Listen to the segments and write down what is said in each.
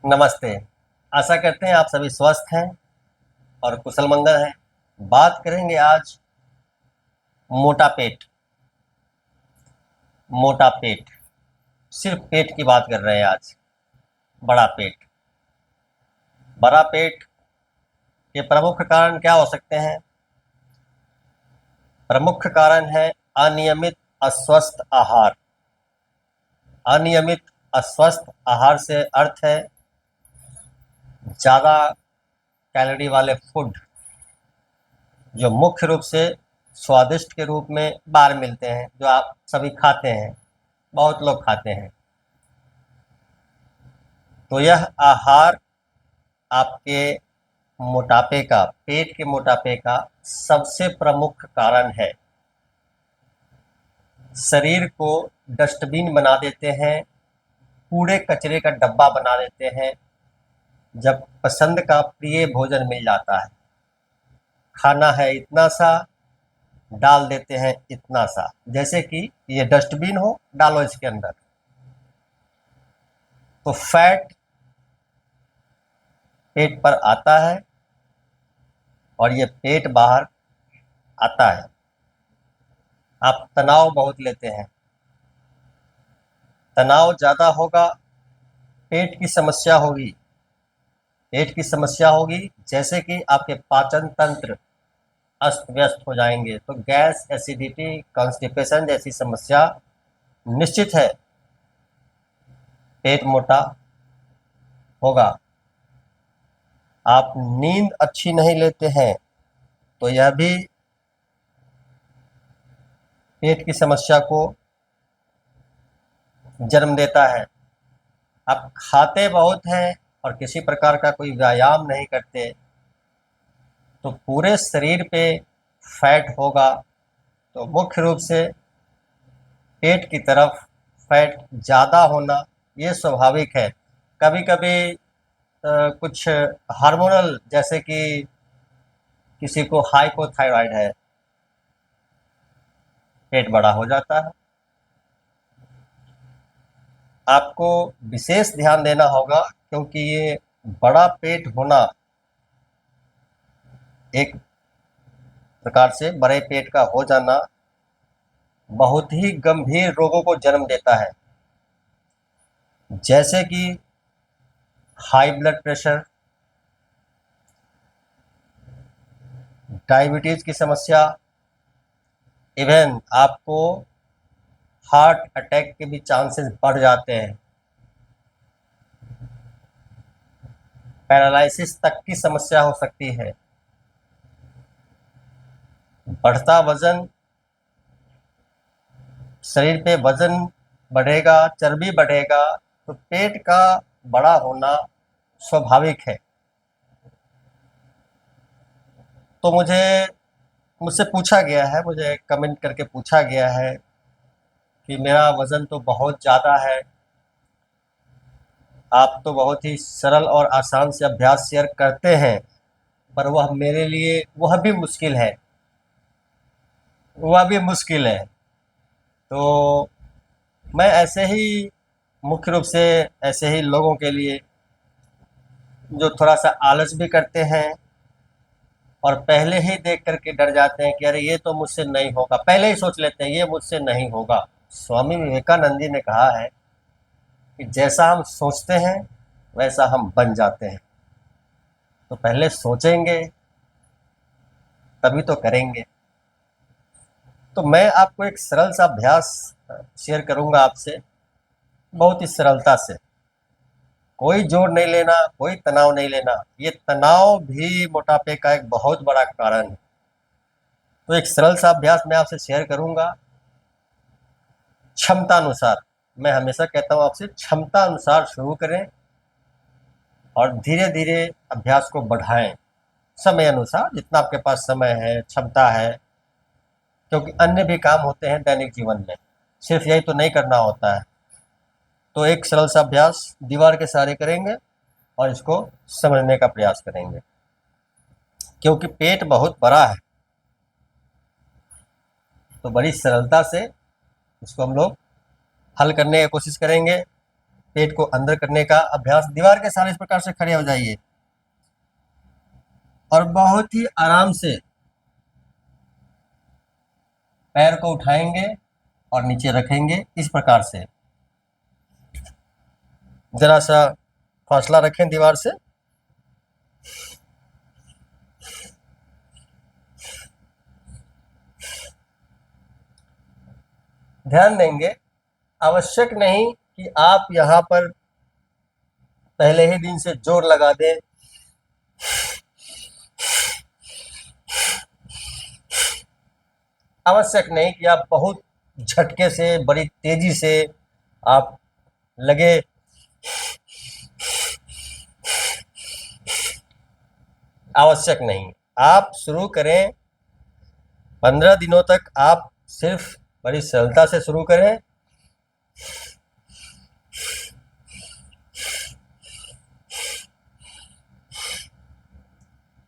नमस्ते। आशा करते हैं आप सभी स्वस्थ हैं और कुशल मंगल हैं। बात करेंगे आज मोटा पेट। मोटा पेट, सिर्फ पेट की बात कर रहे हैं आज। बड़ा पेट। बड़ा पेट के प्रमुख कारण क्या हो सकते हैं? प्रमुख कारण है अनियमित अस्वस्थ आहार। अनियमित अस्वस्थ आहार से अर्थ है ज़्यादा कैलोरी वाले फूड, जो मुख्य रूप से स्वादिष्ट के रूप में बाहर मिलते हैं, जो आप सभी खाते हैं, बहुत लोग खाते हैं। तो यह आहार आपके मोटापे का, पेट के मोटापे का सबसे प्रमुख कारण है। शरीर को डस्टबिन बना देते हैं, कूड़े कचरे का डब्बा बना देते हैं जब पसंद का प्रिय भोजन मिल जाता है। खाना है इतना सा, डाल देते हैं इतना सा, जैसे कि ये डस्टबिन हो, डालो इसके अंदर। तो फैट पेट पर आता है और ये पेट बाहर आता है। आप तनाव बहुत लेते हैं, तनाव ज़्यादा होगा, पेट की समस्या होगी। पेट की समस्या होगी जैसे कि आपके पाचन तंत्र अस्त व्यस्त हो जाएंगे, तो गैस, एसिडिटी, कॉन्स्टिपेशन जैसी समस्या निश्चित है। पेट मोटा होगा। आप नींद अच्छी नहीं लेते हैं तो यह भी पेट की समस्या को जन्म देता है। आप खाते बहुत हैं और किसी प्रकार का कोई व्यायाम नहीं करते, तो पूरे शरीर पे फैट होगा। तो मुख्य रूप से पेट की तरफ फैट ज़्यादा होना ये स्वाभाविक है। कभी कभी कुछ हार्मोनल, जैसे कि किसी को हाइपोथायराइड है, पेट बड़ा हो जाता है। आपको विशेष ध्यान देना होगा, क्योंकि ये बड़ा पेट होना एक प्रकार से बड़े पेट का हो जाना बहुत ही गंभीर रोगों को जन्म देता है, जैसे कि हाई ब्लड प्रेशर, डायबिटीज की समस्या, इवन आपको हार्ट अटैक के भी चांसेस बढ़ जाते हैं। पैरालिसिस तक की समस्या हो सकती है। बढ़ता वजन, शरीर पे वजन बढ़ेगा, चर्बी बढ़ेगा, तो पेट का बड़ा होना स्वाभाविक है। तो मुझसे पूछा गया है, मुझे कमेंट करके पूछा गया है कि मेरा वज़न तो बहुत ज़्यादा है, आप तो बहुत ही सरल और आसान से अभ्यास शेयर करते हैं, पर वह भी मुश्किल है। वह भी मुश्किल है। तो मैं ऐसे ही, मुख्य रूप से ऐसे ही लोगों के लिए जो थोड़ा सा आलस भी करते हैं और पहले ही देख करके डर जाते हैं कि अरे ये तो मुझसे नहीं होगा, पहले ही सोच लेते हैं ये मुझसे नहीं होगा। स्वामी विवेकानंद जी ने कहा है कि जैसा हम सोचते हैं वैसा हम बन जाते हैं। तो पहले सोचेंगे तभी तो करेंगे। तो मैं आपको एक सरल सा अभ्यास शेयर करूंगा आपसे, बहुत ही सरलता से। कोई जोर नहीं लेना, कोई तनाव नहीं लेना। ये तनाव भी मोटापे का एक बहुत बड़ा कारण है। तो एक सरल सा अभ्यास मैं आपसे शेयर करूंगा, क्षमता अनुसार। मैं हमेशा कहता हूं आपसे, क्षमता अनुसार शुरू करें और धीरे धीरे अभ्यास को बढ़ाएं, समय अनुसार, जितना आपके पास समय है, क्षमता है। क्योंकि अन्य भी काम होते हैं दैनिक जीवन में, सिर्फ यही तो नहीं करना होता है। तो एक सरल सा अभ्यास दीवार के सहारे करेंगे और इसको समझने का प्रयास करेंगे। क्योंकि पेट बहुत बड़ा है, तो बड़ी सरलता से इसको हम लोग हल करने की कोशिश करेंगे। पेट को अंदर करने का अभ्यास। दीवार के सहारे इस प्रकार से खड़े हो जाइए और बहुत ही आराम से पैर को उठाएंगे और नीचे रखेंगे इस प्रकार से। जरा सा फासला रखें दीवार से। ध्यान देंगे, आवश्यक नहीं कि आप यहाँ पर पहले ही दिन से जोर लगा दें। आवश्यक नहीं कि आप बहुत झटके से, बड़ी तेजी से आप लगे। आवश्यक नहीं, आप शुरू करें। 15 दिनों तक आप सिर्फ बड़ी सरलता से शुरू करें।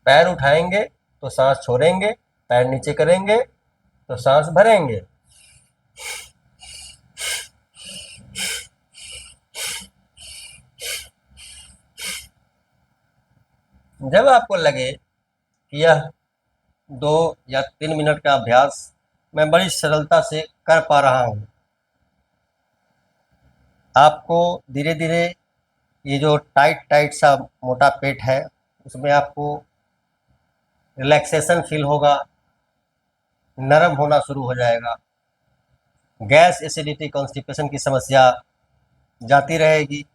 पैर उठाएंगे तो सांस छोड़ेंगे, पैर नीचे करेंगे तो सांस भरेंगे। जब आपको लगे कि यह 2 या 3 मिनट का अभ्यास मैं बड़ी सरलता से कर पा रहा हूँ, आपको धीरे धीरे ये जो टाइट टाइट सा मोटा पेट है उसमें आपको रिलैक्सेशन फील होगा, नरम होना शुरू हो जाएगा। गैस, एसिडिटी, कॉन्स्टिपेशन की समस्या जाती रहेगी।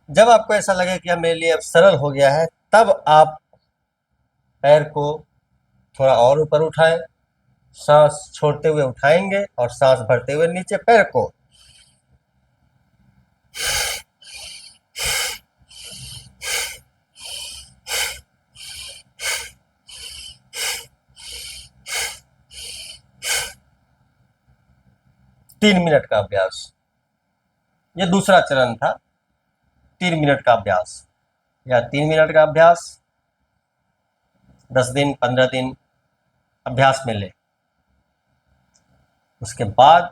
जब आपको ऐसा लगे कि अब मेरे लिए अब सरल हो गया है, तब आप पैर को थोड़ा और ऊपर उठाएं, सांस छोड़ते हुए उठाएंगे और सांस भरते हुए नीचे पैर को। तीन मिनट का अभ्यास, ये दूसरा चरण था। 3 मिनट का अभ्यास या 3 मिनट का अभ्यास 10 दिन 15 दिन अभ्यास में ले। उसके बाद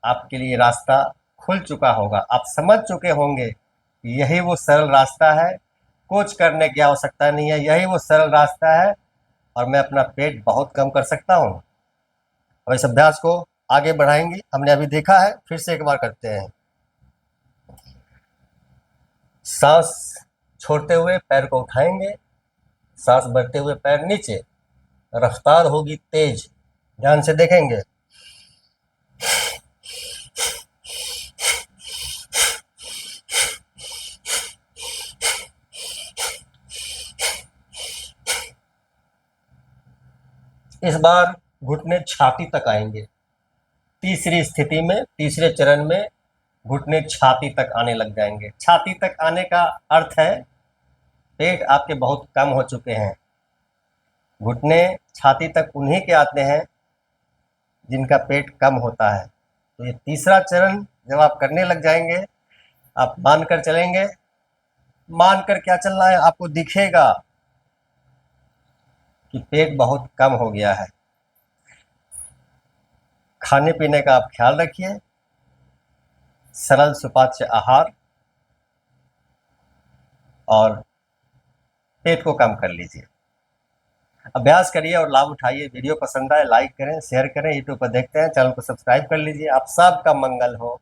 आपके लिए रास्ता खुल चुका होगा, आप समझ चुके होंगे यही वो सरल रास्ता है, कुछ करने की आवश्यकता नहीं है, यही वो सरल रास्ता है और मैं अपना पेट बहुत कम कर सकता हूँ। और इस अभ्यास को आगे बढ़ाएंगे। हमने अभी देखा है, फिर से एक बार करते हैं। सांस छोड़ते हुए पैर को उठाएंगे, सांस भरते हुए पैर नीचे, रफ्तार होगी तेज, ध्यान से देखेंगे। इस बार घुटने छाती तक आएंगे। तीसरी स्थिति में, तीसरे चरण में घुटने छाती तक आने लग जाएंगे। छाती तक आने का अर्थ है पेट आपके बहुत कम हो चुके हैं। घुटने छाती तक उन्हीं के आते हैं जिनका पेट कम होता है। तो ये तीसरा चरण जब आप करने लग जाएंगे, आप मान कर चलेंगे। मान कर क्या चलना है, आपको दिखेगा कि पेट बहुत कम हो गया है। खाने पीने का आप ख्याल रखिए, सरल सुपाच्य आहार, और पेट को कम कर लीजिए। अभ्यास करिए और लाभ उठाइए। वीडियो पसंद आए लाइक करें, शेयर करें। यूट्यूब पर देखते हैं, चैनल को सब्सक्राइब कर लीजिए। आप सबका मंगल हो।